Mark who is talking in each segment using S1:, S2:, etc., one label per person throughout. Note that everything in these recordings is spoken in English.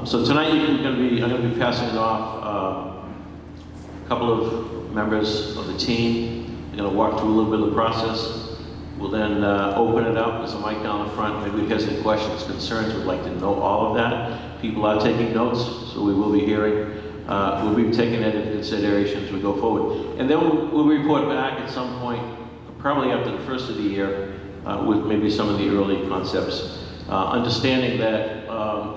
S1: So tonight I'm going to be passing it off a couple of members of the team. They're going to walk through a little bit of the process. We'll then open it up. There's a mic down the front. Maybe if you have any questions, concerns, would like to know all of that. People are taking notes, so we will be hearing. We'll be taking that into consideration as we go forward. And then we'll report back at some point, probably after the first of the year, with maybe some of the early concepts. Understanding that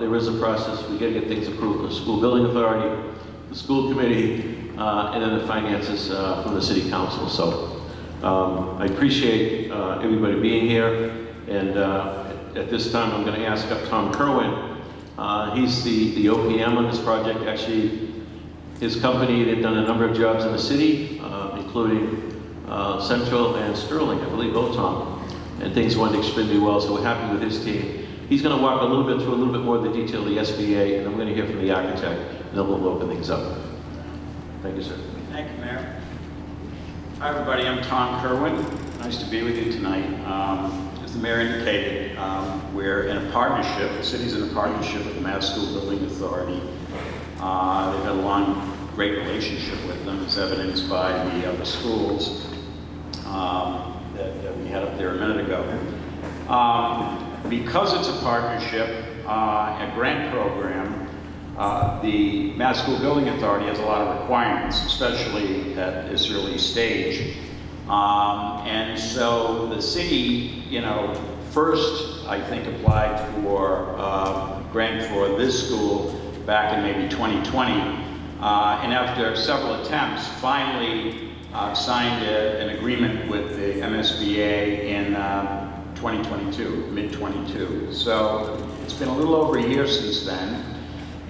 S1: there is a process. We got to get things approved from the school building authority, the school committee, and then the finances from the city council. So I appreciate everybody being here. And at this time, I'm going to ask Tom Kerwin. He's the OPM on this project. Actually, his company, they've done a number of jobs in the city, including Central and Sterling, I believe, both Tom. And things went extremely well, so we're happy with his team. He's going to walk a little bit through a little bit more of the detail of the SBA, and I'm going to hear from the architect, and then we'll open things up. Thank you, sir.
S2: Thank you, Mayor. Hi, everybody. I'm Tom Kerwin. Nice to be with you tonight. As the mayor indicated, we're in a partnership. The city's in a partnership with the Mass School Building Authority. They've had a long, great relationship with them, as evidenced by the other schools that we had up there a minute ago. Because it's a partnership, a grant program, the Mass School Building Authority has a lot of requirements, especially at this early stage. And so the city, first, I think, applied for a grant for this school back in maybe 2020. And after several attempts, finally signed an agreement with the MSBA in 2022, mid-22. So it's been a little over a year since then.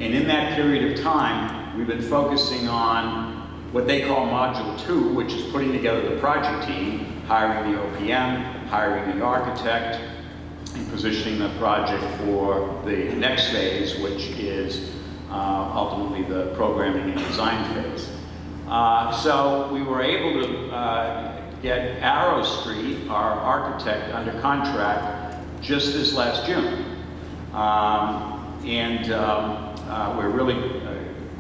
S2: And in that period of time, we've been focusing on what they call Module 2, which is putting together the project team, hiring the OPM, hiring the architect, and positioning the project for the next phase, which is ultimately the programming and design phase. So we were able to get Arrow Street, our architect, under contract just this last June. We're really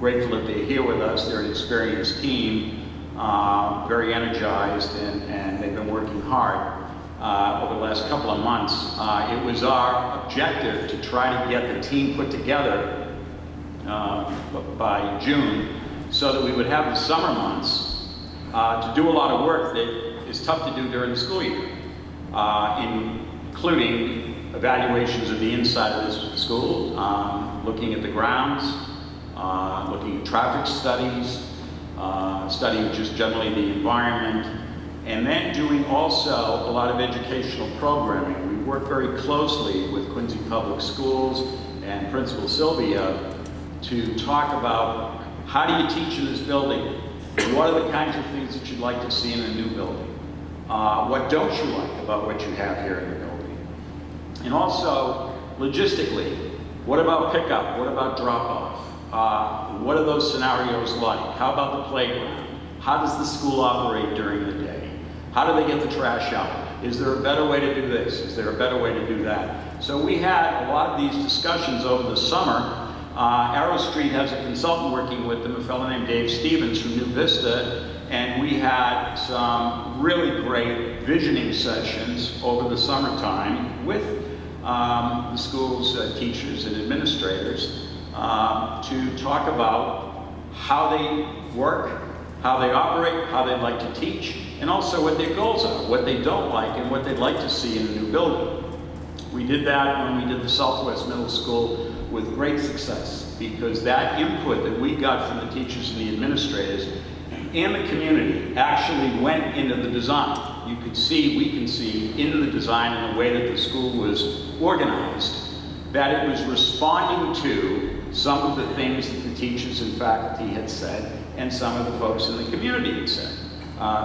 S2: grateful that they're here with us. They're an experienced team, very energized, and they've been working hard over the last couple of months. It was our objective to try to get the team put together by June so that we would have the summer months to do a lot of work that is tough to do during the school year, including evaluations of the inside of this school, looking at the grounds, looking at traffic studies, studying just generally the environment, and then doing also a lot of educational programming. We work very closely with Quincy Public Schools and Principal Sylvia to talk about how do you teach in this building? What are the kinds of things that you'd like to see in a new building? What don't you like about what you have here in the building? And also, logistically, what about pickup? What about drop-off? What are those scenarios like? How about the playground? How does the school operate during the day? How do they get the trash out? Is there a better way to do this? Is there a better way to do that? So we had a lot of these discussions over the summer. Arrow Street has a consultant working with them, a fellow named Dave Stevens from New Vista, and we had some really great visioning sessions over the summertime with the school's teachers and administrators to talk about how they work, how they operate, how they'd like to teach, and also what their goals are, what they don't like, and what they'd like to see in a new building. We did that when we did the Southwest Middle School with great success, because that input that we got from the teachers and the administrators and the community actually went into the design. You could see, we can see in the design and the way that the school was organized, that it was responding to some of the things that the teachers and faculty had said, and some of the folks in the community had said.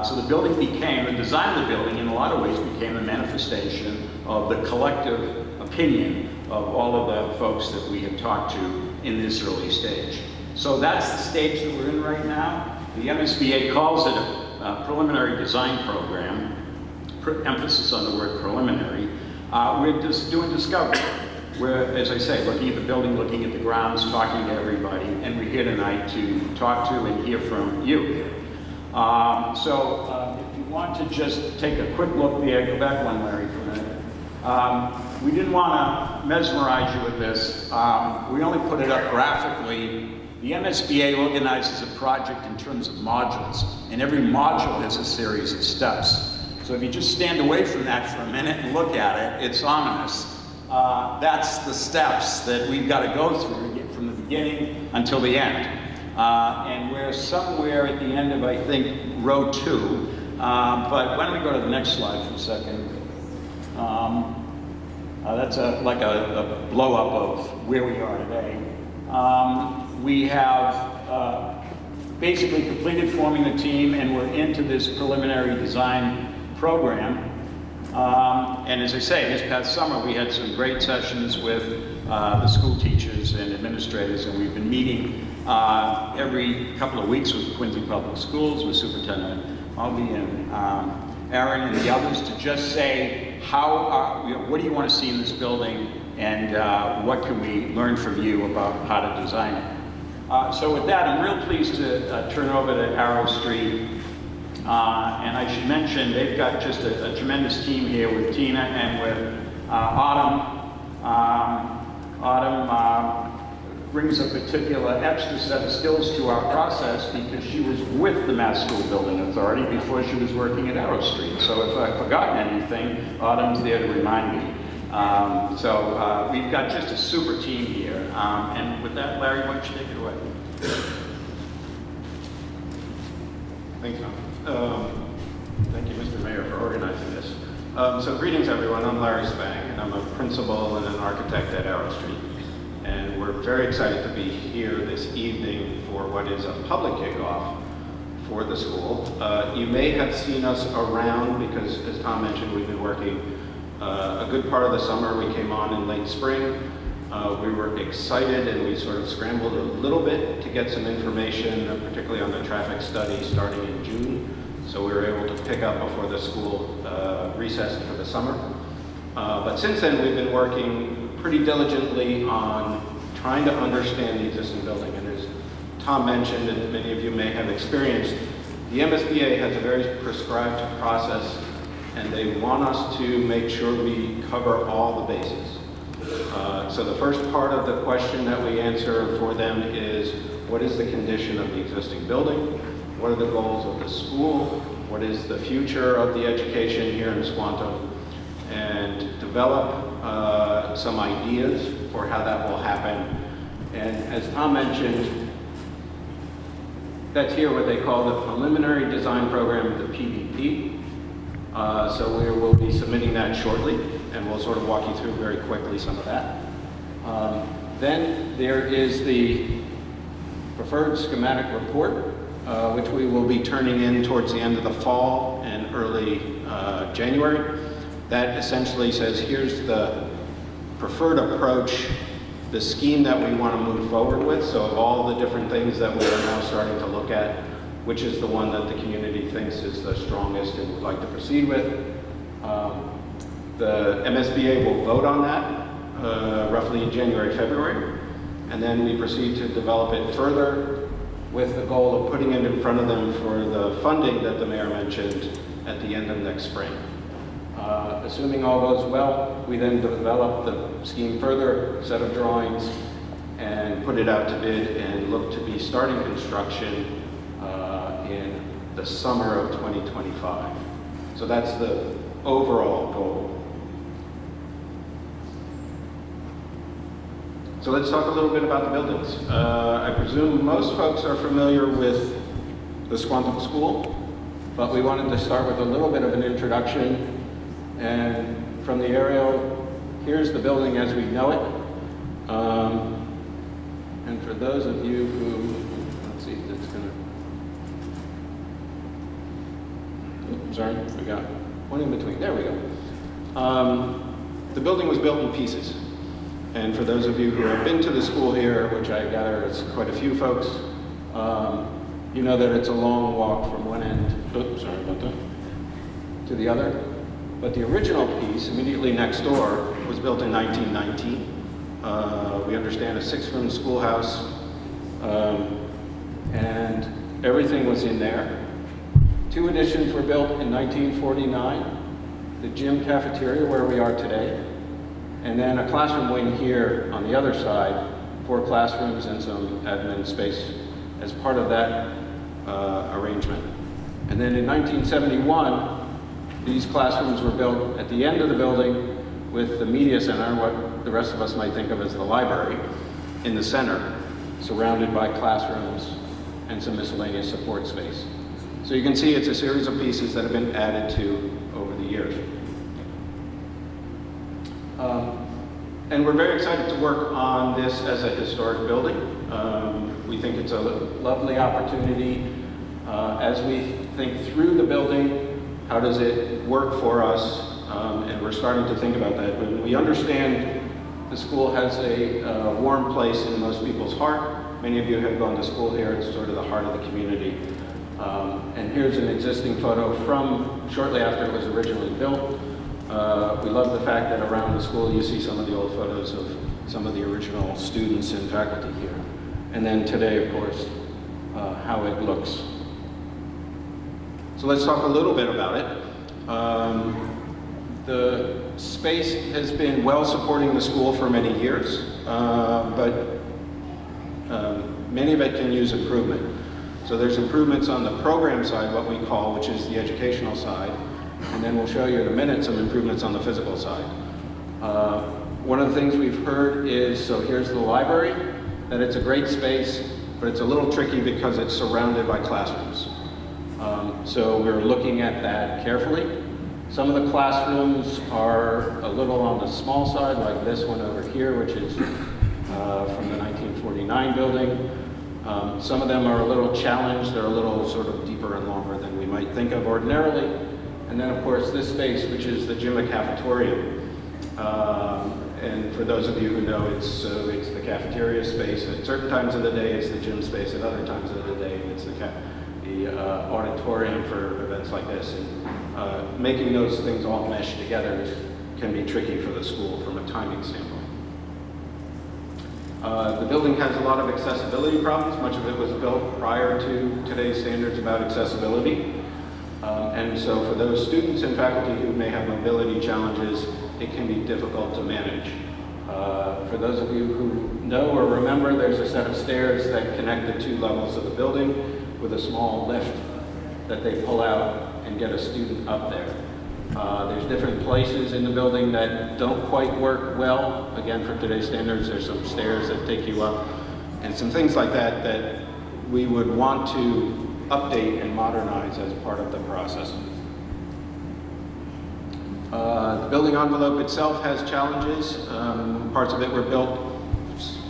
S2: So the building became, the design of the building in a lot of ways became a manifestation of the collective opinion of all of the folks that we have talked to in this early stage. So that's the stage that we're in right now. The MSBA calls it a preliminary design program, emphasis on the word preliminary. We're just doing discovery. we're, as I say, looking at the building, looking at the grounds, talking to everybody, and we're here tonight to talk to and hear from you. If you want to just take a quick look there, go back one, Larry, for a minute. We didn't want to mesmerize you with this. We only put it up graphically. The MSBA organizes a project in terms of modules, and every module has a series of steps. So if you just stand away from that for a minute and look at it, it's ominous. That's the steps that we've got to go through to get from the beginning until the end. And we're somewhere at the end of, I think, row 2. But why don't we go to the next slide for a second? That's like a blow-up of where we are today. We have basically completed forming the team, and we're into this preliminary design program. And as I say, this past summer we had some great sessions with the school teachers and administrators, and we've been meeting every couple of weeks with Quincy Public Schools, with Superintendent Albee and Aaron and the others, to just say, what do you want to see in this building, and what can we learn from you about how to design it. So with that, I'm real pleased to turn over to Arrow Street. And I should mention, they've got just a tremendous team here with Tina and with Autumn. Autumn brings a particular extra set of skills to our process because she was with the Mass School Building Authority before she was working at Arrow Street. So if I've forgotten anything, Autumn's there to remind me. We've got just a super team here. And with that, Larry, why don't you take it away?
S3: Thanks, Tom. Thank you, Mr. Mayor, for organizing this. Greetings, everyone. I'm Larry Spang, and I'm a principal and an architect at Arrow Street. And we're very excited to be here this evening for what is a public kickoff for the school. You may have seen us around because, as Tom mentioned, we've been working a good part of the summer. We came on in late spring. We were excited, and we sort of scrambled a little bit to get some information, particularly on the traffic study starting in June. So we were able to pick up before the school recessed for the summer. But since then, we've been working pretty diligently on trying to understand the existing building. And as Tom mentioned, and many of you may have experienced, the MSBA has a very prescribed process, and they want us to make sure we cover all the bases. So the first part of the question that we answer for them is, what is the condition of the existing building? What are the goals of the school? What is the future of the education here in Squantum? And develop some ideas for how that will happen. And as Tom mentioned, that's here what they call the Preliminary Design Program, the PDP. So we will be submitting that shortly, and we'll sort of walk you through very quickly some of that. Then there is the preferred schematic report, which we will be turning in towards the end of the fall and early January. That essentially says, here's the preferred approach, the scheme that we want to move forward with. So of all the different things that we are now starting to look at, which is the one that the community thinks is the strongest and would like to proceed with. The MSBA will vote on that roughly in January, February, and then we proceed to develop it further with the goal of putting it in front of them for the funding that the mayor mentioned at the end of next spring. Assuming all goes well, we then develop the scheme further, set of drawings, and put it out to bid and look to be starting construction in the summer of 2025. So that's the overall goal. So let's talk a little bit about the buildings. I presume most folks are familiar with the Sqauntum School, but we wanted to start with a little bit of an introduction. And from the aerial, here's the building as we know it. And for those of you who, let's see, that's gonna, oops, sorry, we got one in between, there we go. The building was built in pieces. And for those of you who have been to the school here, which I gather is quite a few folks, you know that it's a long walk from one end, oops, sorry about that, to the other. But the original piece, immediately next door, was built in 1919. We understand a 6-room schoolhouse, and everything was in there. 2 additions were built in 1949, the gym cafeteria where we are today, and then a classroom wing here on the other side, 4 classrooms and some admin space as part of that arrangement. And then in 1971, these classrooms were built at the end of the building with the media center, what the rest of us might think of as the library, in the center, surrounded by classrooms and some miscellaneous support space. So you can see it's a series of pieces that have been added to over the years. And we're very excited to work on this as a historic building. We think it's a lovely opportunity as we think through the building, how does it work for us? And we're starting to think about that. But we understand the school has a warm place in most people's heart. Many of you have gone to school here. It's sort of the heart of the community. And here's an existing photo from shortly after it was originally built. We love the fact that around the school you see some of the old photos of some of the original students and faculty here. And then today, of course, how it looks. So let's talk a little bit about it. The space has been well supporting the school for many years, but many of it can use improvement. So there's improvements on the program side, what we call, which is the educational side, and then we'll show you in a minute some improvements on the physical side. One of the things we've heard is, so here's the library, that it's a great space, but it's a little tricky because it's surrounded by classrooms. So we're looking at that carefully. Some of the classrooms are a little on the small side, like this one over here, which is from the 1949 building. Some of them are a little challenged. They're a little sort of deeper and longer than we might think of ordinarily. And then, of course, this space, which is the gym and cafetorium. And for those of you who know, it's the cafeteria space. At certain times of the day, it's the gym space. At other times of the day, it's the auditorium for events like this. And making those things all mesh together can be tricky for the school from a timing standpoint. The building has a lot of accessibility problems. Much of it was built prior to today's standards about accessibility. And so for those students and faculty who may have mobility challenges, it can be difficult to manage. For those of you who know or remember, there's a set of stairs that connect the 2 levels of the building with a small lift that they pull out and get a student up there. There's different places in the building that don't quite work well. Again, for today's standards, there's some stairs that take you up and some things like that that we would want to update and modernize as part of the process. The building envelope itself has challenges. Parts of it were built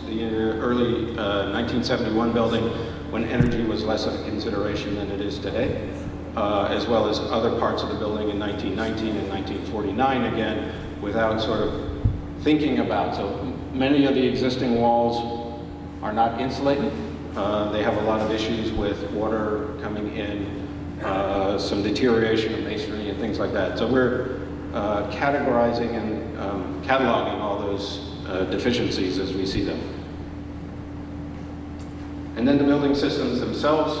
S3: the early 1971 building when energy was less of a consideration than it is today, as well as other parts of the building in 1919 and 1949, again, without sort of thinking about. So many of the existing walls are not insulated. They have a lot of issues with water coming in, some deterioration of masonry and things like that. So we're categorizing and cataloging all those deficiencies as we see them. And then the building systems themselves.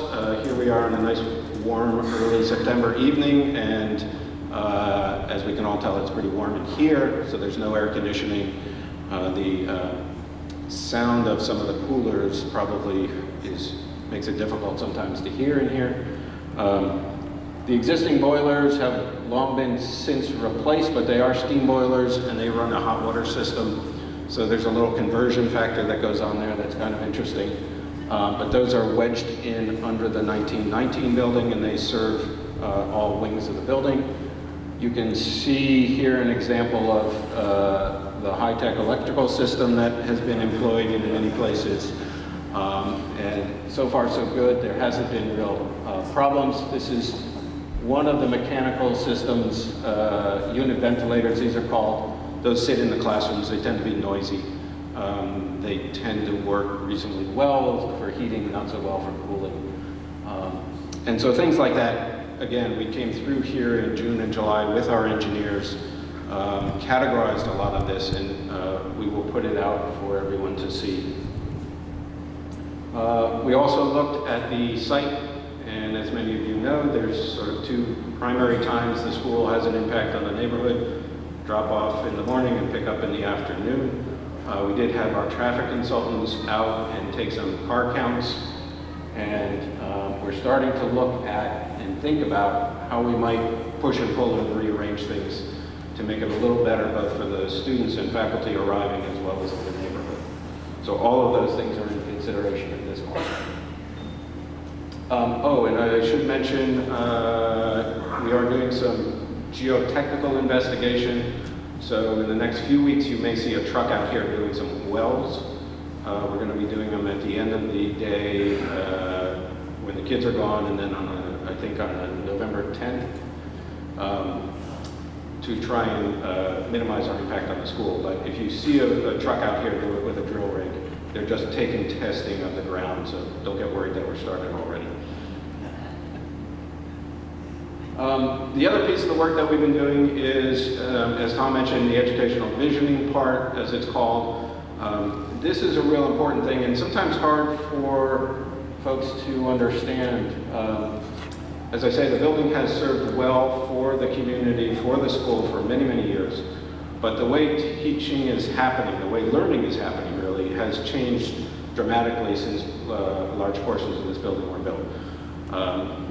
S3: Here we are on a nice warm early September evening, and as we can all tell, it's pretty warm in here, so there's no air conditioning. The sound of some of the coolers probably makes it difficult sometimes to hear in here. The existing boilers have long been since replaced, but they are steam boilers and they run a hot water system. So there's a little conversion factor that goes on there that's kind of interesting. But those are wedged in under the 1919 building and they serve all wings of the building. You can see here an example of the high-tech electrical system that has been employed in many places. And so far so good. There hasn't been real problems. This is one of the mechanical systems, unit ventilators, these are called. Those sit in the classrooms. They tend to be noisy. They tend to work reasonably well for heating, not so well for cooling. And so things like that, again, we came through here in June and July with our engineers categorized a lot of this, and we will put it out for everyone to see. We also looked at the site, and as many of you know, there's sort of two primary times the school has an impact on the neighborhood: drop off in the morning and pick up in the afternoon. We did have our traffic consultants out and take some car counts, and we're starting to look at and think about how we might push and pull and rearrange things to make it a little better both for the students and faculty arriving as well as for the neighborhood. So all of those things are in consideration at this point. Oh, and I should mention, we are doing some geotechnical investigation. So in the next few weeks, you may see a truck out here doing some wells. We're going to be doing them at the end of the day when the kids are gone, and then I think on November 10th, to try and minimize our impact on the school. But if you see a truck out here do it with a drill rig, they're just taking testing of the ground, so don't get worried that we're starting already. The other piece of the work that we've been doing is, as Tom mentioned, the educational visioning part, as it's called. This is a real important thing, and sometimes hard for folks to understand. As I say, the building has served well for the community, for the school for many, many years. But the way teaching is happening, the way learning is happening really, has changed dramatically since large portions of this building were built.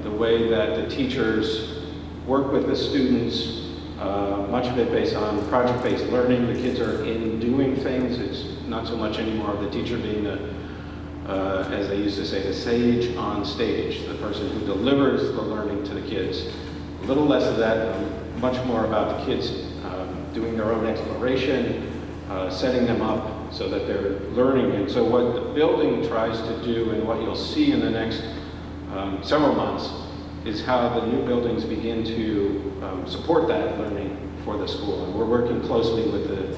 S3: The way that the teachers work with the students, much of it based on project-based learning. The kids are in doing things. It's not so much anymore of the teacher being as they used to say, the sage on stage, the person who delivers the learning to the kids. A little less of that, much more about the kids doing their own exploration, setting them up so that they're learning. And so what the building tries to do, and what you'll see in the next several months, is how the new buildings begin to support that learning for the school. And we're working closely with the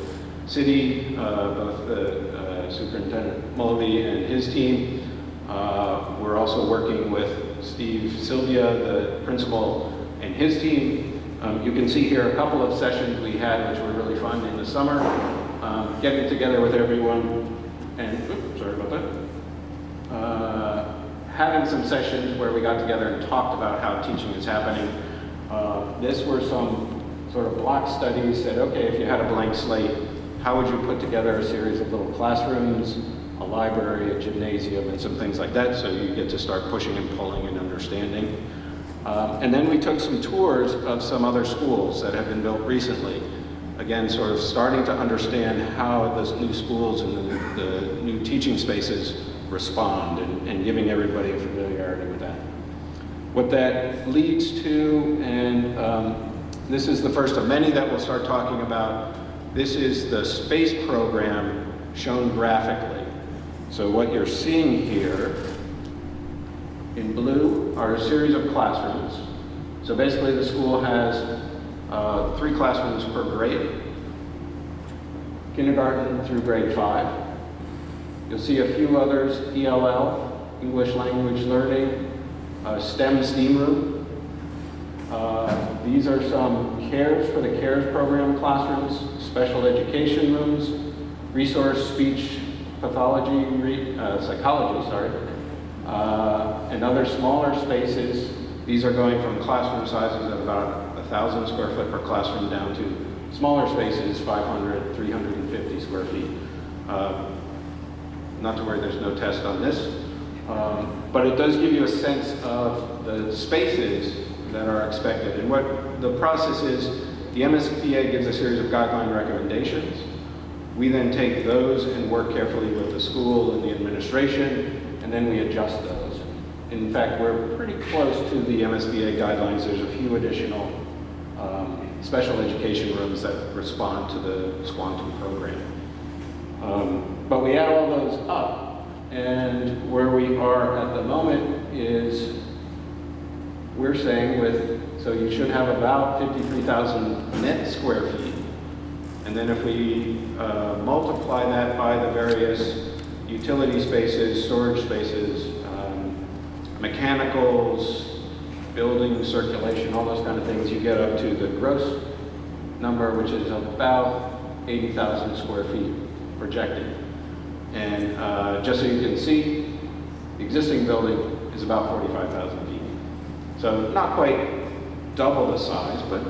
S3: city, both the Superintendent Mulvey and his team. We're also working with Steve Sylvia, the principal, and his team. You can see here a couple of sessions we had, which were really fun in the summer, getting together with everyone, and, oops, sorry about that. Having some sessions where we got together and talked about how teaching is happening. This were some sort of block studies, said, okay, if you had a blank slate, how would you put together a series of little classrooms, a library, a gymnasium, and some things like that, so you get to start pushing and pulling and understanding. And then we took some tours of some other schools that have been built recently. Again, sort of starting to understand how those new schools and the new teaching spaces respond, and giving everybody a familiarity with that. What that leads to, and this is the first of many that we'll start talking about, this is the space program shown graphically. So what you're seeing here in blue are a series of classrooms. So basically the school has 3 classrooms per grade, kindergarten through grade 5. You'll see a few others, ELL, English Language Learning, STEM room. These are some CARES for the CARES program classrooms, special education rooms, resource speech pathology, psychology, and other smaller spaces. These are going from classroom sizes of about 1,000 square foot per classroom down to smaller spaces, 500, 350 square feet. Not to worry, there's no test on this. But it does give you a sense of the spaces that are expected. And what the process is, the MSBA gives a series of guideline recommendations. We then take those and work carefully with the school and the administration, and then we adjust those. In fact, we're pretty close to the MSBA guidelines. There's a few additional special education rooms that respond to the Sqauntum program. But we add all those up, and where we are at the moment is we're saying so you should have about 53,000 net square feet. And then if we multiply that by the various utility spaces, storage spaces, mechanicals, building, circulation, all those kind of things, you get up to the gross number, which is about 80,000 square feet projected. And just so you can see, the existing building is about 45,000 feet. So not quite double the size, but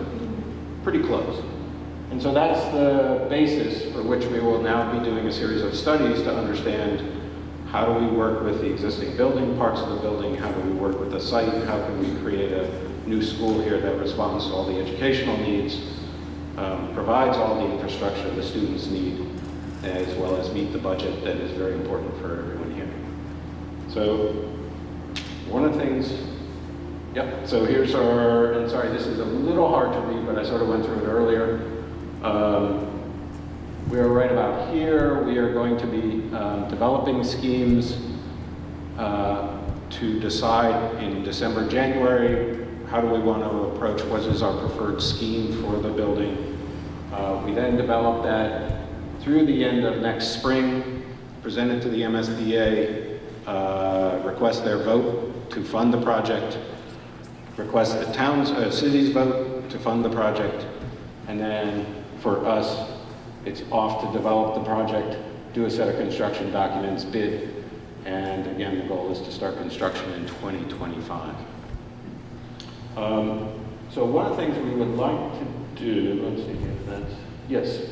S3: pretty close. And so that's the basis for which we will now be doing a series of studies to understand how do we work with the existing building, parts of the building, how do we work with the site, how can we create a new school here that responds to all the educational needs, provides all the infrastructure the students need, as well as meet the budget that is very important for everyone here. So one of the things, yep, so here's our, and sorry, this is a little hard to read, but I sort of went through it earlier. We are right about here. We are going to be developing schemes to decide in December, January, how do we want to approach what is our preferred scheme for the building. We then develop that through the end of next spring, present it to the MSBA, request their vote to fund the project, request the city's vote to fund the project, and then for us, it's off to develop the project, do a set of construction documents, bid, and again, the goal is to start construction in 2025. So one of the things we would like to do, let's see if that's, yes.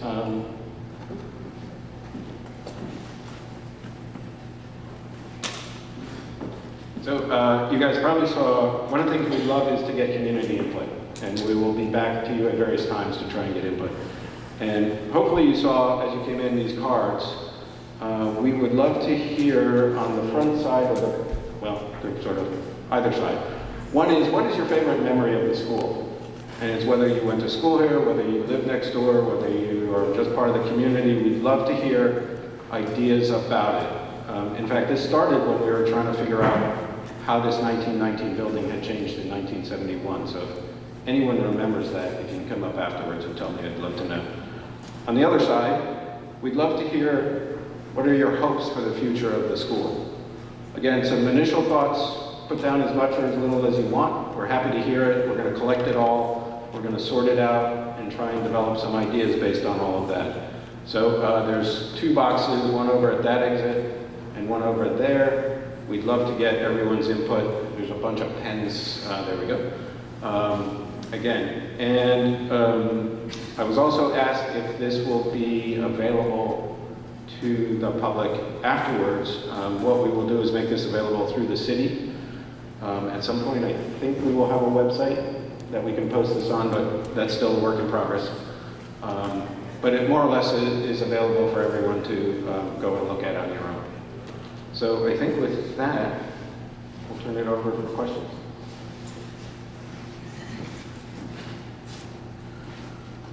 S3: So you guys probably saw, one of the things we love is to get community input, and we will be back to you at various times to try and get input. And hopefully you saw, as you came in, these cards. We would love to hear on the front side of the, well, they're sort of either side. One is, what is your favorite memory of the school? And it's whether you went to school here, whether you live next door, whether you are just part of the community. We'd love to hear ideas about it. In fact, this started when we were trying to figure out how this 1919 building had changed in 1971. So if anyone remembers that, if you can come up afterwards and tell me, I'd love to know. On the other side, we'd love to hear what are your hopes for the future of the school. Again, some initial thoughts, put down as much or as little as you want. We're happy to hear it. We're going to collect it all. We're going to sort it out and try and develop some ideas based on all of that. So there's two boxes, one over at that exit and one over there. We'd love to get everyone's input. There's a bunch of pens. There we go. Again, and I was also asked if this will be available to the public afterwards. What we will do is make this available through the city. At some point, I think we will have a website that we can post this on, but that's still a work in progress. But it more or less is available for everyone to go and look at on your own. So I think with that, we'll turn it over for questions.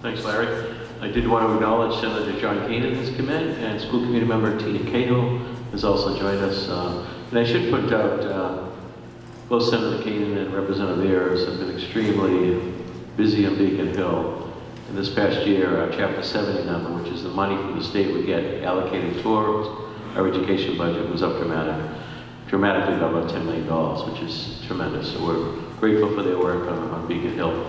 S1: Thanks, Larry. I did want to acknowledge Senator John Keenan has come in, and school committee member Tina Cahill has also joined us. And I should point out, both Senator Keenan and Representative Ayers have been extremely busy on Beacon Hill. And this past year, our Chapter 70 number, which is the money from the state we get allocated towards our education budget, was up dramatically by about $10 million, which is tremendous. So we're grateful for their work on Beacon Hill.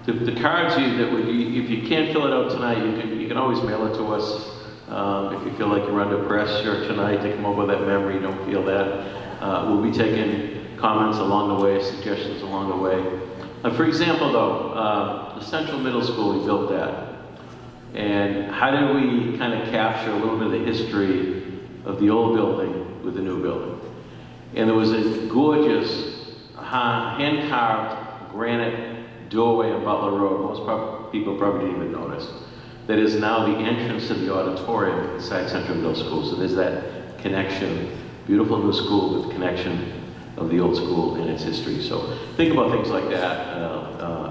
S1: The cards if you can't fill it out tonight, you can always mail it to us. If you feel like you're under pressure tonight to come up with that memory, you don't feel that. We'll be taking comments along the way, suggestions along the way. For example, though, the Central Middle School, we built that. And how did we kind of capture a little bit of the history of the old building with the new building? And there was a gorgeous hand-carved granite doorway on Butler Road. Most people probably didn't even notice. That is now the entrance to the auditorium inside Central Middle School. So there's that connection, beautiful new school with connection of the old school and its history. So think about things like that,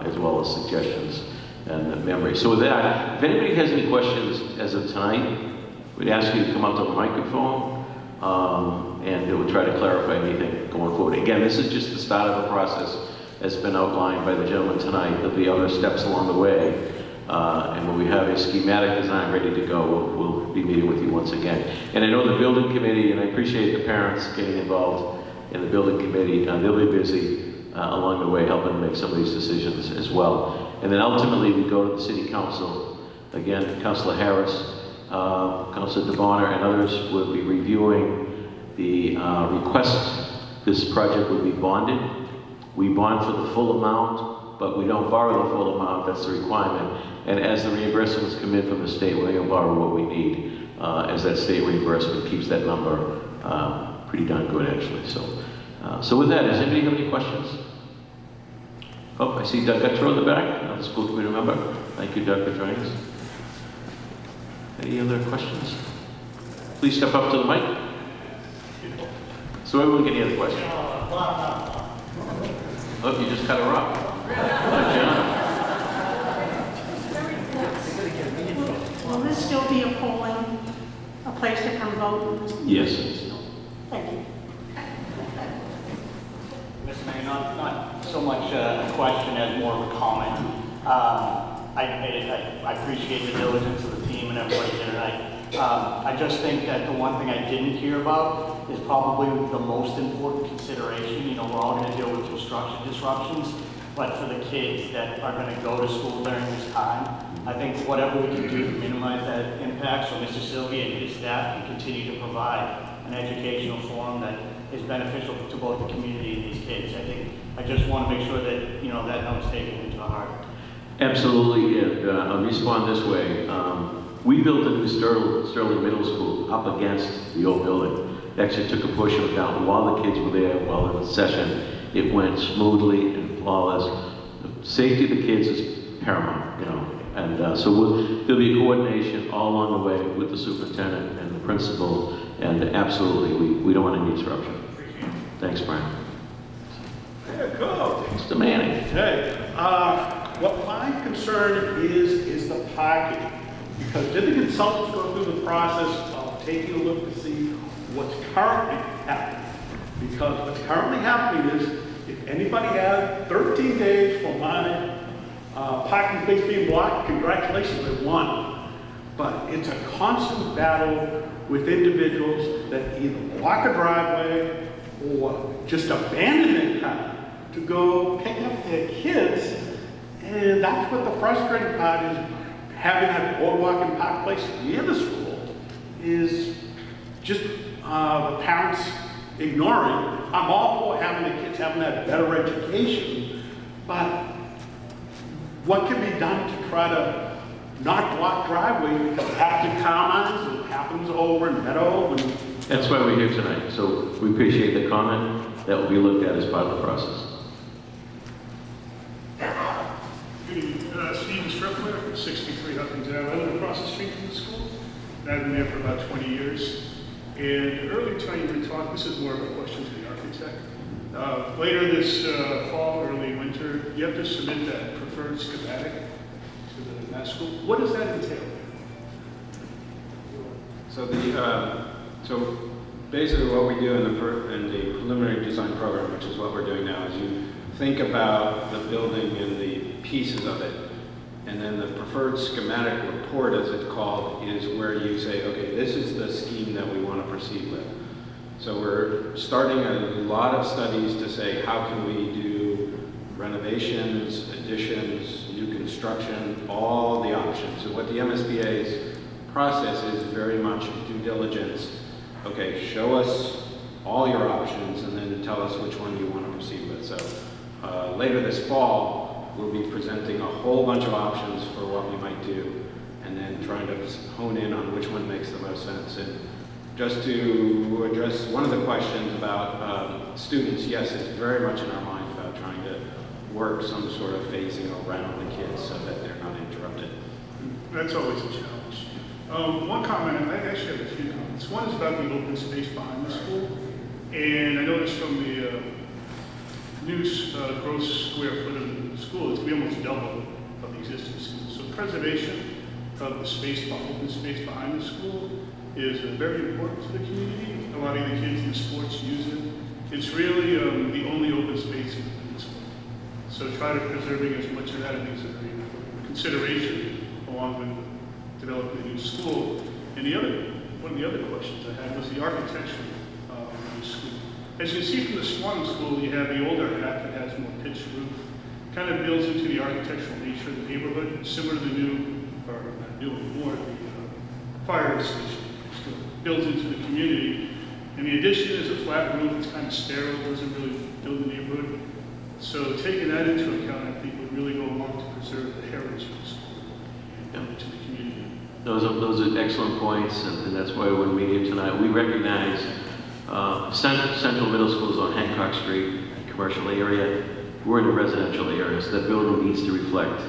S1: as well as suggestions and memories. So with that, if anybody has any questions as of tonight, we'd ask you to come up to the microphone, and we'll try to clarify anything going forward. Again, this is just the start of the process as been outlined by the gentleman tonight. There'll be other steps along the way. And when we have a schematic design ready to go, we'll be meeting with you once again. And I know the building committee, and I appreciate the parents getting involved in the building committee. They'll be busy along the way, helping make some of these decisions as well. And then ultimately, we go to the City Council. Again, Councilor Harris, Councilor DeBonner, and others will be reviewing the request. This project will be bonded. We bond for the full amount, but we don't borrow the full amount. That's the requirement. And as the reimbursements come in from the state, we're going to borrow what we need, as that state reimbursement keeps that number pretty darn good, actually. So with that, does anybody have any questions? Oh, I see Doug Guttrow in the back, another school committee member. Thank you, Doug, for joining us. Any other questions? Please step up to the mic. So everyone can hear the question. Oh, you just cut her off.
S4: Will this still be a place to come vote?
S1: Yes.
S4: Thank you.
S5: Mr. Mayor, not so much a question as more of a comment. I appreciate the diligence of the team and everybody here tonight. I just think that the one thing I didn't hear about is probably the most important consideration. You know, we're all going to deal with construction disruptions, but for the kids that are going to go to school during this time, I think whatever we can do to minimize that impact, so Mr. Sylvia and his staff can continue to provide an educational forum that is beneficial to both the community and these kids. I just want to make sure that, you know, that note's taken into the heart.
S1: Absolutely, and I'll respond this way. We built a new Sterling Middle School up against the old building. Actually took a portion of it down while the kids were there, while in the session. It went smoothly and flawless. The safety of the kids is paramount, you know. And so there'll be a coordination all along the way with the superintendent and the principal, and absolutely, we don't want any disruption. Thanks, Brian.
S6: Yeah, cool.
S1: Mr. Manning.
S6: Hey, what my concern is the parking. Because did the consultants go through the process of taking a look to see what's currently happening? Because what's currently happening is, if anybody had 13 days for my parking space being blocked, congratulations, they won. But it's a constant battle with individuals that either block a driveway or just abandon their car to go pick up their kids. And that's what the frustrating part is. Having that boardwalk and park place near the school is just the parents ignoring. I'm all for having the kids having that better education, but what can be done to try to not block driveways? Because it happens in Carmines, it happens over in Meadow. And
S1: That's why we're here tonight. So we appreciate the comment. That will be looked at as part of the process.
S7: Good evening. Stephen Strickler, 63 Huckins Ave. I live across the street from the school. I've been there for about 20 years. And earlier tonight you were talking, this is more of a question to the architect. Later this fall, early winter, you have to submit that preferred schematic to the mass school. What does that entail?
S3: So basically what we do in the preliminary design program, which is what we're doing now, is you think about the building and the pieces of it. And then the preferred schematic report, as it's called, is where you say, okay, this is the scheme that we want to proceed with. So we're starting a lot of studies to say, how can we do renovations, additions, new construction, all the options. So what the MSBA's process is very much due diligence. Okay, show us all your options and then tell us which one you want to proceed with. So later this fall, we'll be presenting a whole bunch of options for what we might do and then trying to hone in on which one makes the most sense. And just to address one of the questions about students, yes, it's very much in our mind about trying to work some sort of phasing around the kids so that they're not interrupted.
S7: That's always a challenge. One comment, I actually have a few comments. One is about the open space behind the school. And I noticed from the new gross square foot of the school, it's going to be almost double of the existing school. So preservation of the space, open space behind the school is very important to the community. A lot of the kids in the sports use it. It's really the only open space in the school. So try to preserving as much of that, I think, is a very important consideration along with developing a new school. And one of the other questions I had was the architecture of the new school. As you see from the Sqauntum School, you have the older half that has more pitched roof. Kind of builds into the architectural nature of the neighborhood, similar to the new, or not new anymore, the fire station. Still builds into the community. And the addition is a flat roof, it's kind of sterile, doesn't really build the neighborhood. So taking that into account, I think would really go along to preserve the heritage of the school and to the community.
S1: Those are excellent points, and that's why we're meeting here tonight. We recognize Central Middle School is on Hancock Street, commercial area. We're in a residential area, so that building needs to reflect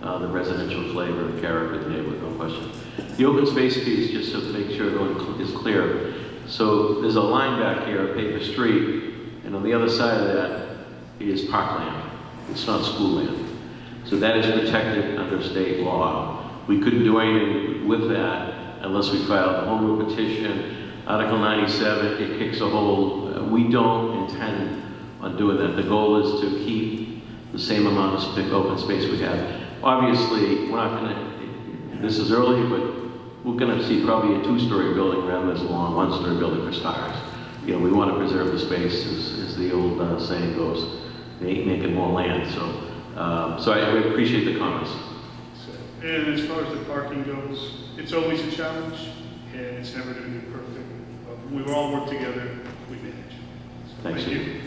S1: the residential flavor and character of the neighborhood, no question. The open space piece, just to make sure everyone is clear. So there's a line back here, a paper street, and on the other side of that is parkland. It's not school land. So that is protected under state law. We couldn't do anything with that unless we filed a home rule petition. Article 97, it kicks a hole. We don't intend on doing that. The goal is to keep the same amount of open space we have. Obviously, we're not gonna, this is early, but we're gonna see probably a 2-story building rather than a long 1-story building for starters. You know, we want to preserve the space, as the old saying goes. They ain't making more land, so I appreciate the comments.
S7: And as far as the parking goes, it's always a challenge, and it's never going to be perfect. But when we all work together, we manage. So
S1: Thanks.
S7: thank you.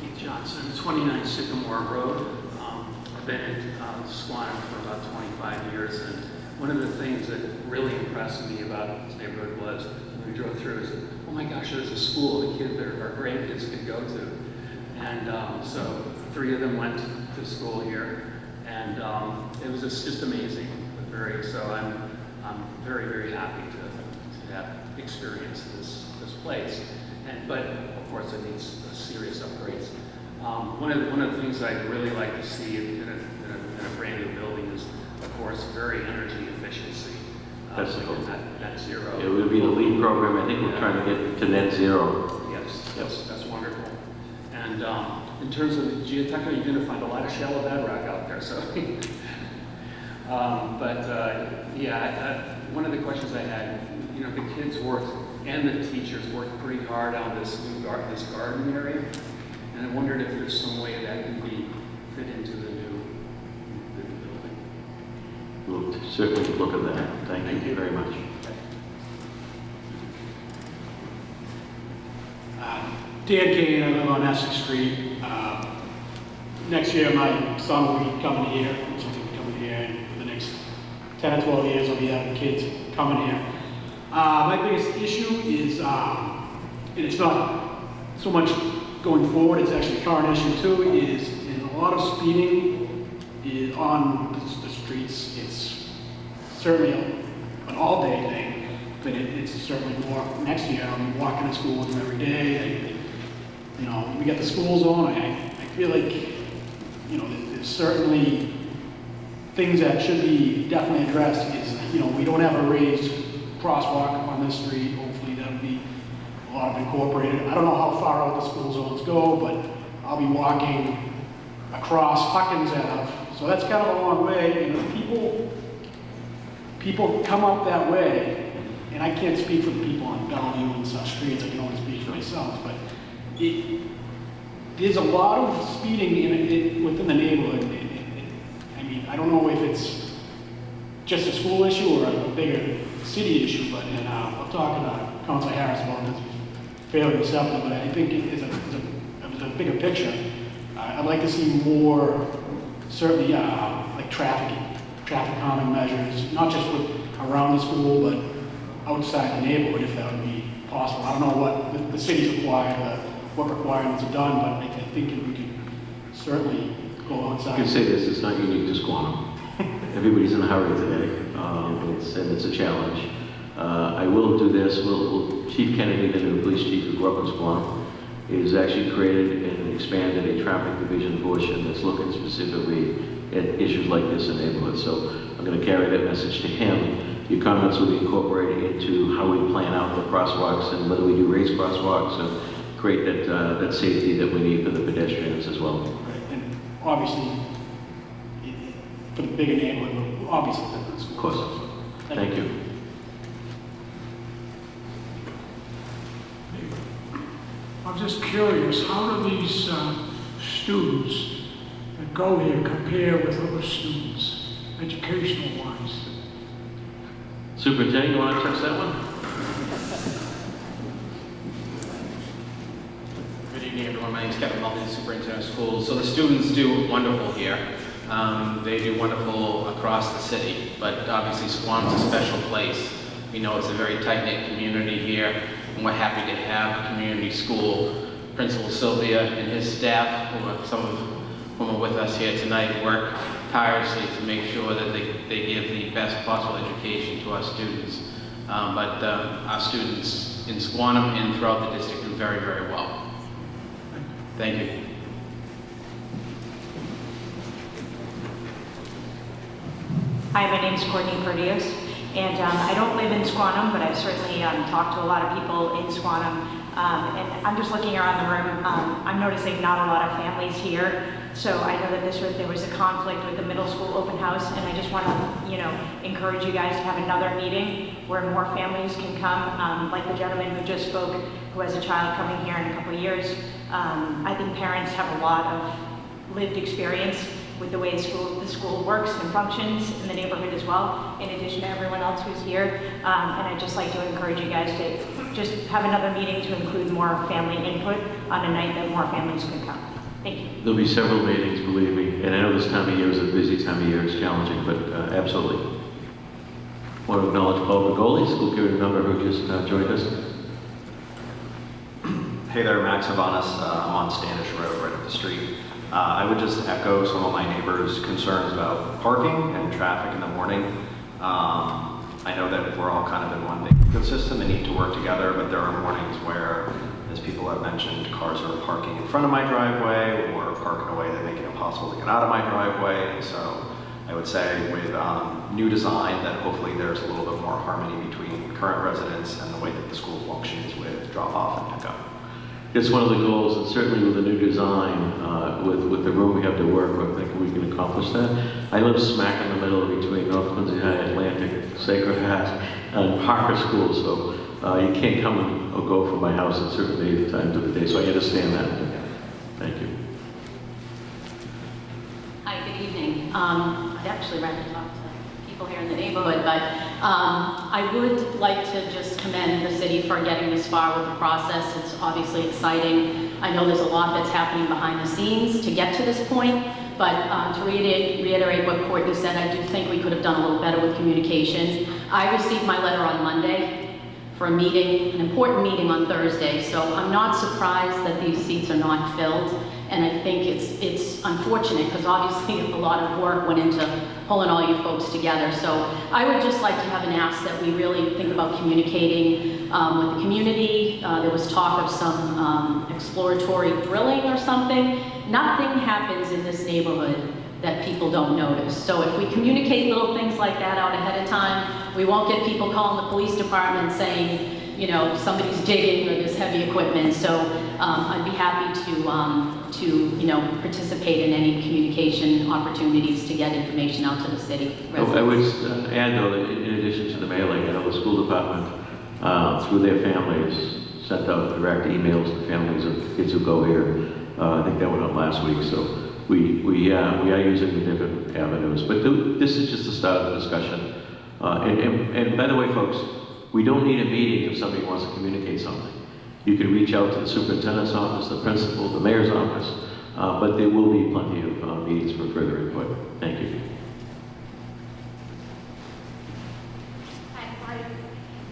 S8: Keith Johnson, 29 Sycamore Road. I've been in Squantum for about 25 years, and one of the things that really impressed me about this neighborhood was when we drove through is, oh my gosh, there's a school that our grandkids could go to. And so 3 of them went to school here, and it was just amazing. So I'm very, very happy to have experienced this place. But of course, it needs serious upgrades. One of the things I'd really like to see in a brand new building is, of course, very energy efficiency.
S1: That's the goal.
S8: Net zero.
S1: It would be the LEED program. I think we're trying to get to net zero.
S8: Yes, that's wonderful. And in terms of the geotechnical, you're going to find a lot of shallow bedrock out there. So, one of the questions I had, you know, the kids worked and the teachers worked pretty hard on this new garden area, and I wondered if there's some way that can be fit into the new building.
S1: We'll certainly look at that. Thank you very much.
S9: Dan Kane, I live on Essex Street. Next year, my son will be coming here, so he'll be coming here, and for the next 10 or 12 years, I'll be having kids coming here. My biggest issue is, and it's not so much going forward, it's actually a current issue too, is a lot of speeding on the streets. It's certainly an all-day thing, but it's certainly more next year. I'll be walking to school with them every day. You know, we got the school zone. I feel like, you know, there's certainly things that should be definitely addressed. Is, you know, we don't have a raised crosswalk on this street. Hopefully that would be a lot of incorporated. I don't know how far out the school zones go, but I'll be walking across Huckins Ave. So that's kind of a long way. You know, people come up that way, and I can't speak for the people on Bellevue and such streets. I can only speak for myself, but there's a lot of speeding within the neighborhood. I mean, I don't know if it's just a school issue or a bigger city issue, but I'll talk to Councilor Harris about this. He's fairly receptive, but I think it's a bigger picture. I'd like to see more, certainly, like traffic calming measures, not just around the school, but outside the neighborhood, if that would be possible. I don't know what the city's required, what requirements are done, but I think we could certainly go outside.
S1: I can say this, it's not unique to Squantum. Everybody's in a hurry today, and it's a challenge. I will do this, Chief Kennedy, the new police chief who grew up in Squantum, is actually created and expanded a traffic division portion that's looking specifically at issues like this in neighborhoods. So I'm going to carry that message to him. Your comments will be incorporated into how we plan out the crosswalks and whether we do raised crosswalks and create that safety that we need for the pedestrians as well.
S9: Right. And obviously, for the bigger neighborhood, obviously,
S1: of course. Thank you.
S10: I'm just curious, how do these students that go here compare with other students, educational-wise?
S1: Superintendent, you want to touch that one?
S11: Good evening, everyone. My name is Kevin Mulvey, Superintendent of Schools. So the students do wonderful here. They do wonderful across the city, but obviously Squantum's a special place. We know it's a very tight-knit community here, and we're happy to have a community school. Principal Sylvia and his staff, some of whom are with us here tonight, work tirelessly to make sure that they give the best possible education to our students. But our students in Squantum and throughout the district do very, very well. Thank you.
S12: Hi, my name is Courtney Perdios, and I don't live in Squantum, but I've certainly talked to a lot of people in Squantum, and I'm just looking around the room. I'm noticing not a lot of families here, so I know that there was a conflict with the middle school open house, and I just want to, encourage you guys to have another meeting where more families can come, like the gentleman who just spoke, who has a child coming here in a couple of years. I think parents have a lot of lived experience with the way the school works and functions in the neighborhood as well, in addition to everyone else who's here. And I'd just like to encourage you guys to just have another meeting to include more family input on a night that more families can come. Thank you.
S1: There'll be several meetings, believe me, and I know this time of year is a busy time of year, it's challenging, but absolutely. I want to acknowledge Paul Bergoli, school committee member who just joined us.
S13: Hey there, Max Havanas. I'm on Standish Road, right up the street. I would just echo some of my neighbors' concerns about parking and traffic in the morning. I know that we're all kind of in one big ecosystem and need to work together, but there are mornings where, as people have mentioned, cars are parking in front of my driveway or park in a way that make it impossible to get out of my driveway. So I would say with new design that hopefully there's a little bit more harmony between current residents and the way that the school functions with drop off and pick up.
S1: It's one of the goals, and certainly with the new design, with the room we have to work with, I think we can accomplish that. I live smack in the middle between North Quincy High, Atlantic, Sacred Heart, and Parker School, so you can't come or go from my house at certain times of the day, so I understand that. Thank you.
S14: Hi, good evening. I'd actually rather talk to people here in the neighborhood, but I would like to just commend the city for getting this far with the process. It's obviously exciting. I know there's a lot that's happening behind the scenes to get to this point, but to reiterate what Courtney said, I do think we could have done a little better with communication. I received my letter on Monday for a meeting, an important meeting on Thursday, so I'm not surprised that these seats are not filled. And I think it's unfortunate because obviously a lot of work went into pulling all you folks together. So I would just like to have an ask that we really think about communicating with the community. There was talk of some exploratory drilling or something. Nothing happens in this neighborhood that people don't notice. So if we communicate little things like that out ahead of time, we won't get people calling the police department saying, somebody's digging or there's heavy equipment. So I'd be happy to participate in any communication opportunities to get information out to the city residents.
S1: I would add, though, that in addition to the mailing, I know the school department, through their families, sent out direct emails to families of kids who go here. I think that went out last week, so we are using the different avenues. But this is just the start of the discussion. And by the way, folks, we don't need a meeting if somebody wants to communicate something. You can reach out to the superintendent's office, the principal, the mayor's office, but there will be plenty of meetings for further input. Thank you.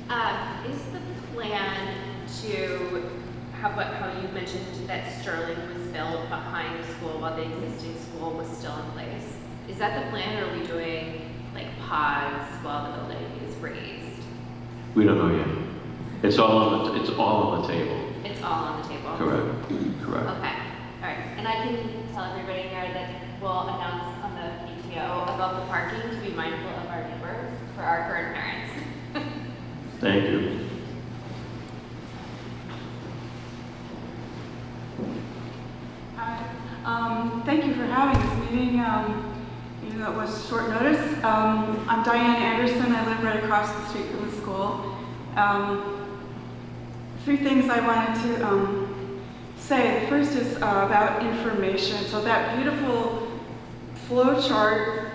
S15: Hi, is the plan to how you mentioned that Sterling was built behind the school while the existing school was still in place? Is that the plan, or are we doing like pods while the building is raised?
S1: We don't know yet. It's all on the table.
S15: It's all on the table?
S1: Correct. Correct.
S15: Okay. All right. And I can tell everybody here that we'll announce on the PTO about the parking to be mindful of our neighbors for our current parents.
S1: Thank you.
S16: Hi. Thank you for having this meeting, even though it was short notice. I'm Diane Anderson. I live right across the street from the school. 3 things I wanted to say. The first is about information. So that beautiful flow chart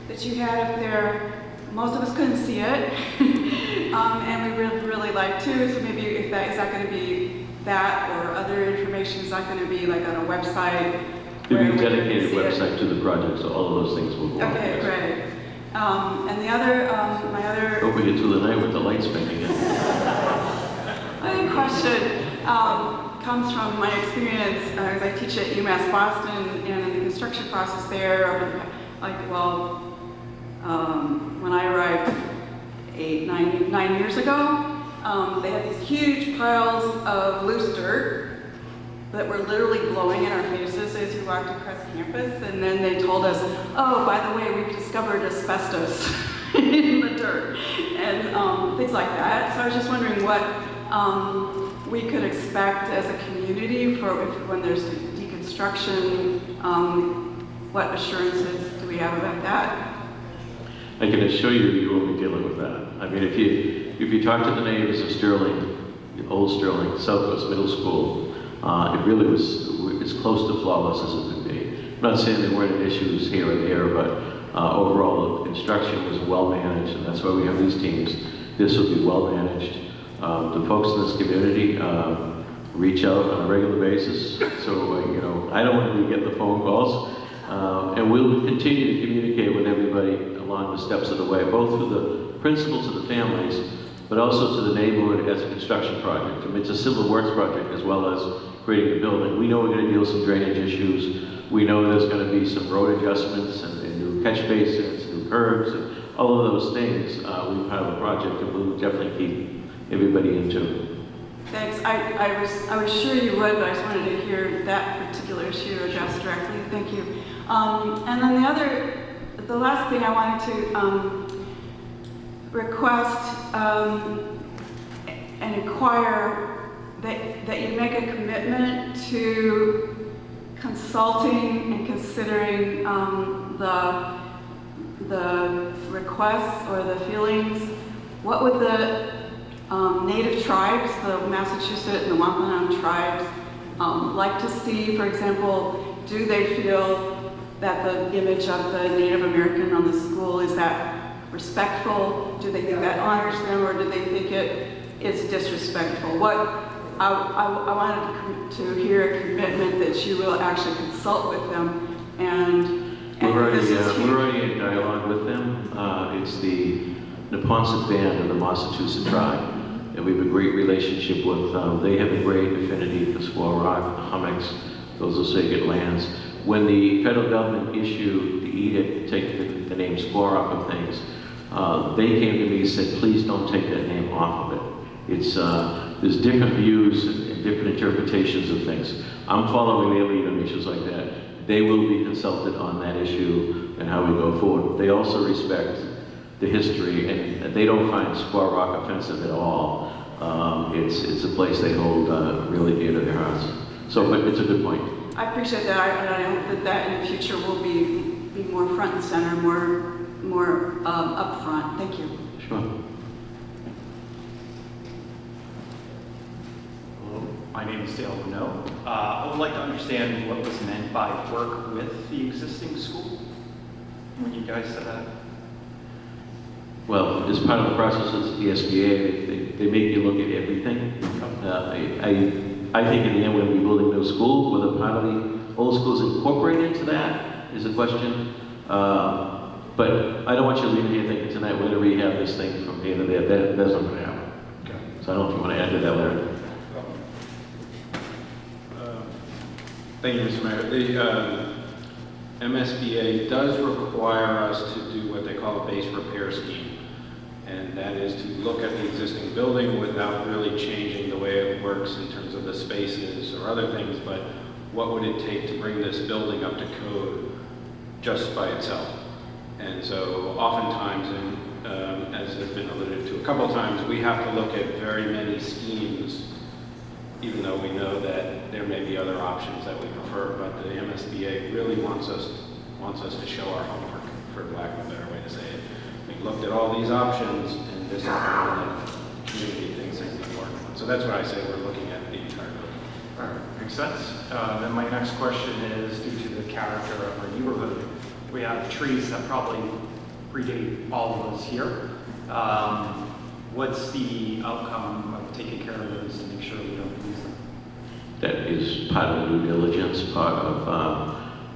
S16: that you had up there, most of us couldn't see it, and we would really like to. So maybe if that is that going to be that or other information, is that going to be like on a website?
S1: There'll be a dedicated website to the project, so all of those things will go on.
S16: Okay, great. And the other, my other.
S1: Hope we get through the night with the lights blinking in.
S16: My other question comes from my experience as I teach at UMass Boston and in the construction process there. When I arrived 9 years ago, they had these huge piles of loose dirt that were literally blowing in our faces as you walked across campus. And then they told us, oh, by the way, we've discovered asbestos in the dirt, and things like that. So I was just wondering what we could expect as a community when there's deconstruction. What assurances do we have about that?
S1: I can assure you, you won't be dealing with that. I mean, if you talk to the neighbors of Sterling, old Sterling, Southwest Middle School, it really was as close to flawless as it could be. I'm not saying there weren't issues here or there, but overall the construction was well managed, and that's why we have these teams. This will be well managed. The folks in this community reach out on a regular basis, so I don't want to get the phone calls, and we'll continue to communicate with everybody along the steps of the way, both to the principals of the families, but also to the neighborhood as a construction project. I mean, it's a civil works project as well as creating a building. We know we're going to deal with some drainage issues. We know there's going to be some road adjustments and new catch basins, new curbs, and all of those things. We have a project that we'll definitely keep everybody into.
S16: Thanks. I was sure you would, but I just wanted to hear that particular issue addressed directly. Thank you. And then the last thing I wanted to request and inquire that you make a commitment to consulting and considering the requests or the feelings. What would the native tribes, the Massachusetts and the Wampanoag tribes, like to see? For example, do they feel that the image of the Native American on the school, is that respectful? Do they think that honors them, or do they think it is disrespectful? I wanted to hear a commitment that you will actually consult with them, and
S1: we're already in dialogue with them. It's the Neponset Band of the Massachusetts tribe, and we have a great relationship with them. They have a great affinity for Squaw Rock, the hummocks, those Osage lands. When the federal government issued the edict to take the name Squaw Rock of things, they came to me and said, please don't take that name off of it. It's there's different views and different interpretations of things. I'm following their lead on issues like that. They will be consulted on that issue and how we go forward. They also respect the history, and they don't find Squaw Rock offensive at all. It's a place they hold really dear to their hearts. So, but it's a good point.
S16: I appreciate that, and I hope that in the future will be more front and center, more upfront. Thank you.
S1: Sure.
S17: My name is Dale Renaud. I would like to understand what was meant by work with the existing school when you guys said that.
S1: Well, as part of the process of the SBA, they make you look at everything. I think in the end, when we build a new school, whether part of the old school is incorporated into that is a question. But I don't want you to leave here thinking tonight we're going to rehab this thing from here to there. That's not going to happen. Okay. So I don't know if you want to add to that, Larry.
S3: Thank you, Mr. Mayor. The MSBA does require us to do what they call a base repair scheme. And that is to look at the existing building without really changing the way it works in terms of the spaces or other things, but what would it take to bring this building up to code just by itself? And so oftentimes, and as has been alluded to a couple of times, we have to look at very many schemes, even though we know that there may be other options that we prefer, but the MSBA really wants us to show our homework, for lack of a better way to say it. We looked at all these options, and this is the one that the community thinks they can work on. So that's why I say we're looking at the entire building.
S1: All right.
S17: Makes sense. Then my next question is, due to the character of our neighborhood, we have trees that probably predate all of us here. What's the outcome of taking care of those to make sure we don't lose them?
S1: That is part of the due diligence, part of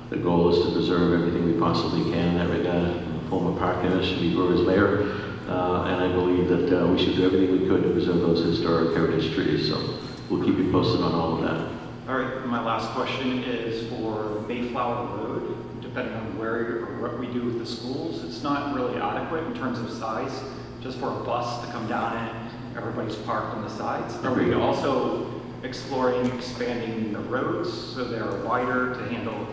S1: the goal is to preserve everything we possibly can in that regard. I'm a former park minister before as mayor, and I believe that we should do everything we could to preserve those historic heritage trees. So we'll keep you posted on all of that.
S17: All right, my last question is for Mayflower Road. Depending on where or what we do with the schools, it's not really adequate in terms of size, just for a bus to come down and everybody's parked on the sides. Are we also exploring expanding the roads so they're wider to handle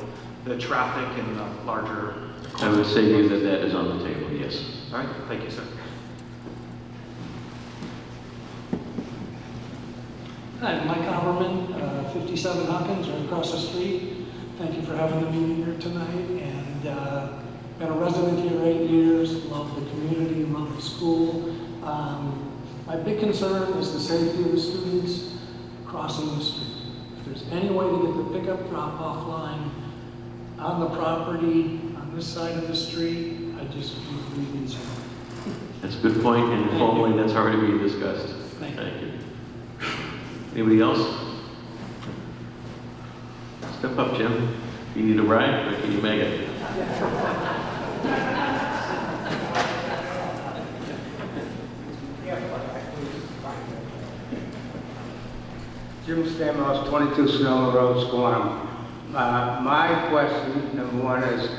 S17: the traffic and the larger?
S1: I would say to you that that is on the table, yes.
S17: All right, thank you, sir.
S9: Hi, Mike Haberman, 57 Hawkins, right across the street. Thank you for having the meeting here tonight. And been a resident here 8 years, love the community, love the school. My big concern is the safety of the students crossing the street. If there's any way to get the pickup drop-off line on the property, on this side of the street, I just would breathe easier.
S1: That's a good point, and informally, that's already being discussed.
S9: Thank you.
S1: Anybody else? Step up, Jim. You need a ride, or can you make it?
S18: Jim Stamos, 22 Sonoma Road, Squantum. My question, number one, is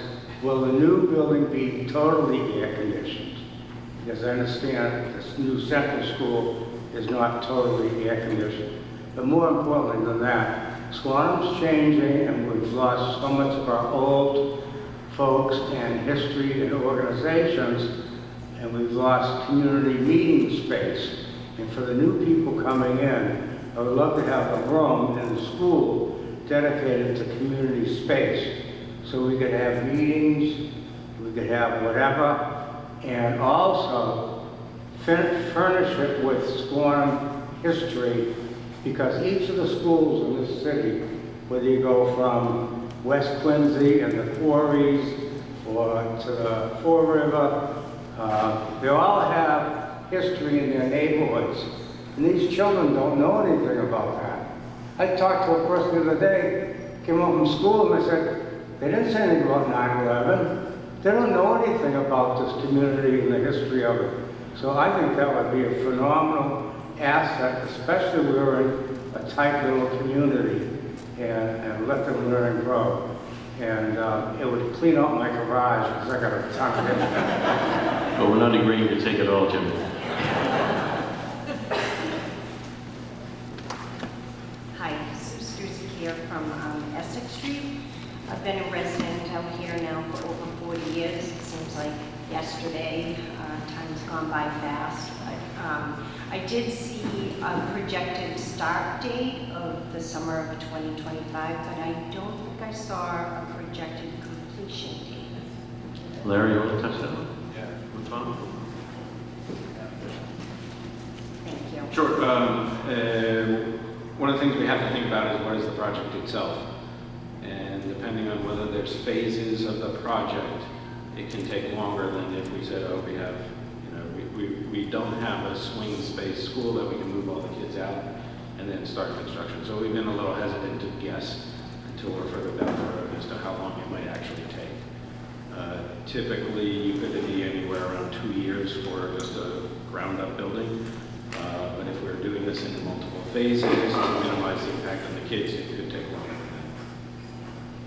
S18: will the new building be totally air conditioned? Because I understand this new central school is not totally air conditioned. But more importantly than that, Squantum's changing and we've lost so much of our old folks and history and organizations, and we've lost community meeting space. And for the new people coming in, I would love to have a room in the school dedicated to community space. So we could have meetings, we could have whatever, and also furnish it with Squantum history, because each of the schools in this city, whether you go from West Quincy and the quarries or to the Fall River, they all have history in their neighborhoods. And these children don't know anything about that. I talked to a person the other day, came home from school, and they said, they didn't say anything about 9/11. They don't know anything about this community and the history of it. So I think that would be a phenomenal asset, especially if we were in a tight little community, and let them learn and grow. And it would clean up my garage, because I got a ton of it.
S1: But we're not agreeing to take it all, Jim.
S19: Hi, Sue Struzik here from Essex Street. I've been a resident out here now for over 40 years. It seems like yesterday. Time's gone by fast. But I did see a projected start date of the summer of 2025, but I don't think I saw a projected completion date.
S1: Larry, you want to touch that one?
S3: Yeah.
S1: With Tom?
S19: Thank you.
S3: Sure. One of the things we have to think about is what is the project itself. And depending on whether there's phases of the project, it can take longer than if we said, oh, we have, we don't have a swing space school that we can move all the kids out and then start construction. So we've been a little hesitant to guess until we're further down the road as to how long it might actually take. Typically, you could be anywhere around 2 years for just a ground-up building. But if we're doing this in multiple phases to minimize the impact on the kids, it could take longer than that.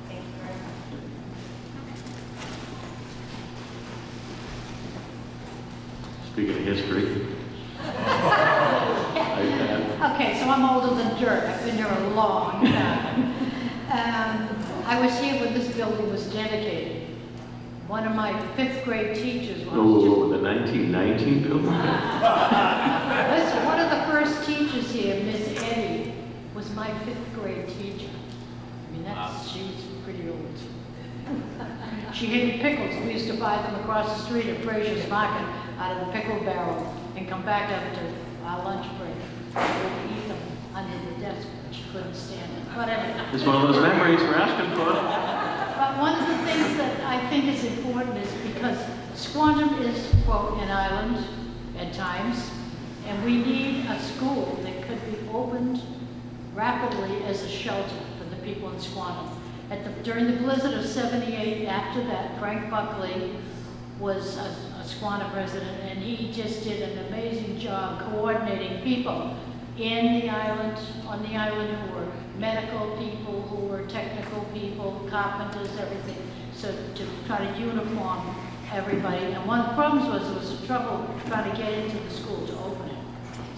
S19: Thank you very much.
S1: Speaking of history.
S20: Okay, so I'm older than dirt. I've been there a long time. I was here when this building was dedicated. One of my 5th grade teachers was
S1: Oh, the 1919 building?
S20: Listen, one of the first teachers here, Miss Eddie, was my 5th grade teacher. I mean, she was pretty old. She hated pickles. We used to buy them across the street at Frazier's Market out of the pickle barrel and come back up to our lunch break. We would eat them under the desk. couldn't stand it. But anyway.
S1: It's one of those memories we're asking for.
S20: But one of the things that I think is important is because Squantum is, quote, an island at times, and we need a school that could be opened rapidly as a shelter for the people in Squantum. During the blizzard of '78, after that, Frank Buckley was a Squantum resident, and he just did an amazing job coordinating people in the island, on the island, who were medical people, who were technical people, carpenters, everything, so to try to uniform everybody. And one of the problems was there was trouble trying to get into the school to open it.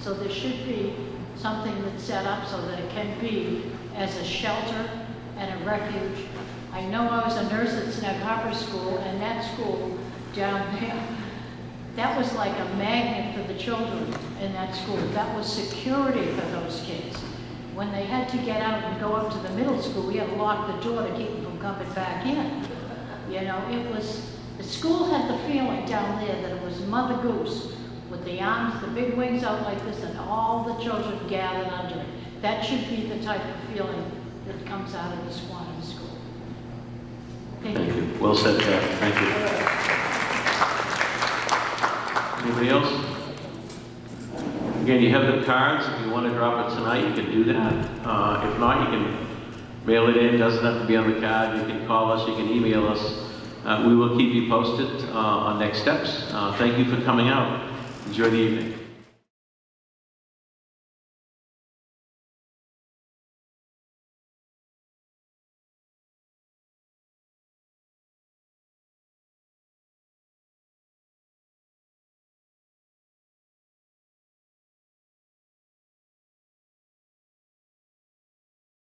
S20: So there should be something that's set up so that it can be as a shelter and a refuge. I know I was a nurse at Snag Harbor School, and that school down there, that was like a magnet for the children in that school. That was security for those kids. When they had to get out and go up to the middle school, we had to lock the door to keep them from coming back in. You know, it was, the school had the feeling down there that it was Mother Goose with the arms, the big wings out like this, and all the children gathered under it. That should be the type of feeling that comes out of the Squantum School. Thank you.
S1: Well said, Beth. Thank you. Anybody else? Again, you have the cards. If you want to drop it tonight, you can do that. If not, you can mail it in. It doesn't have to be on the card. You can call us. You can email us. We will keep you posted on next steps. Thank you for coming out. Enjoy the evening.